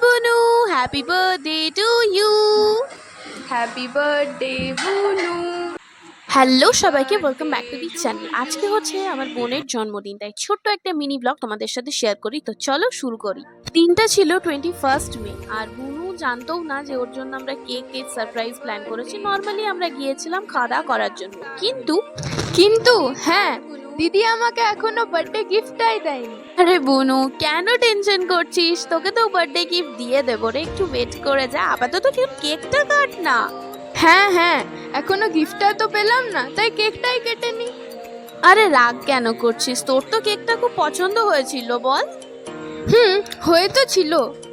বুনু, happy birthday to you. Happy birthday Bunu. Hello সবাইকে, welcome back to the channel. আজকে হচ্ছে আমার বোনের জন্মদিন, তাই ছোট্ট একটা মিনি ব্লগ তোমাদের সাথে শেয়ার করি। তো চলো শুরু করি। দিনটা ছিল 21 মে, আর বুনু জানতো না যে ওর জন্য আমরা কেক সারপ্রাইজ প্ল্যান করেছি। নর্মালি আমরা গিয়েছিলাম খাওয়া দাওয়া করার জন্য, কিন্তু হ্যাঁ, দিদি আমাকে এখনো বার্থডে গিফটটাই দেয়নি। আরে বুনু, কেন টেনশন করছিস? তোকে তো বার্থডে গিফট দিয়ে দেবো রে, একটু ওয়েট করে যা। আপাতত কেকটা কাট না। হ্যাঁ, এখনো গিফটটা তো পেলাম না, তাই কেকটাই কেটে নি। আরে রাগ কেন করছিস? তোর তো কেকটা খুব পছন্দ হয়েছিল, বল। হয়ে তো ছিল,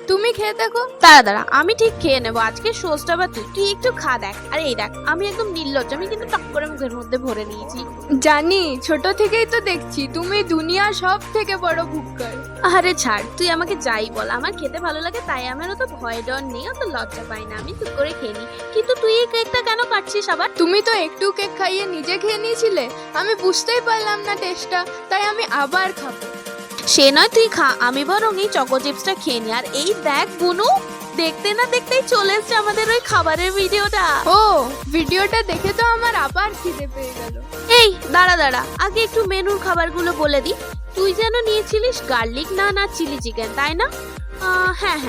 তুমি খেয়ে দেখো। দাঁড়া, আমি ঠিক খেয়ে নেবো। আজকে সোসটা বা তুই একটু খা দেখ। আরে এই দেখ, আমি একদম নির্লজ্জ, আমি কিন্তু টক করে মুখের মধ্যে ভরে নিয়েছি। জানি, ছোট থেকেই তো দেখছি তুমি দুনিয়ার সব থেকে বড় ভুক্কর। আরে ছাড়, তুই আমাকে যাই বল, আমার খেতে ভালো লাগে, তাই আমার অত ভয় ডর নেই, অত লজ্জা পাই না, আমি চুপ করে খেয়ে নিই। কিন্তু তুই এই কেকটা কেন কাটছিস আবার? তুমি তো একটু কেক খাইয়ে নিজে খেয়ে নিয়েছিলে, আমি বুঝতেই পারলাম না টেস্টটা, তাই আমি আবার খাবো। সে নয়, তুই খা, আমি বরং এই চকো চিপসটা খেয়ে নি। আর এই দেখ বুনু, দেখতে না দেখতেই চলে এসছে আমাদের ওই খাবারের ভিডিওটা। ও, ভিডিওটা দেখে তো আমার আবার খিদে পেয়ে গেল। এই দাঁড়া, আগে একটু মেনুর খাবারগুলো বলে দি। তুই যেন নিয়েছিলিস গার্লিক নান আর চিলি চিকেন, তাই না? হ্যাঁ,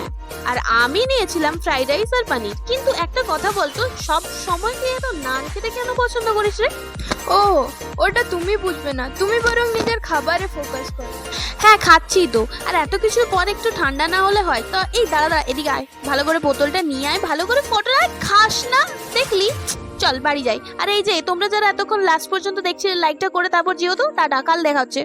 আর আমি নিয়েছিলাম ফ্রাইড রাইস আর পনির। কিন্তু একটা কথা বলতো, সব সময় তুই এত নান খেতে কেন পছন্দ করিস রে? ও, ওটা তুমি বুঝবে না, তুমি বরং নিজের খাবারে ফোকাস করো। হ্যাঁ, খাচ্ছি তো। আর এত কিছুর পর একটু ঠান্ডা না হলে হয়? তো এই দাঁড়া, এদিকে আয়, ভালো করে বোতলটা নিয়ে আয়, ভালো করে ফটো রাখ। খাস না দেখলি? চল বাড়ি যাই। আর এই যে তোমরা যারা এতক্ষণ লাস্ট পর্যন্ত দেখছিলে, লাইকটা করে তারপর যেও তো। টাটা, কাল দেখা হচ্ছে।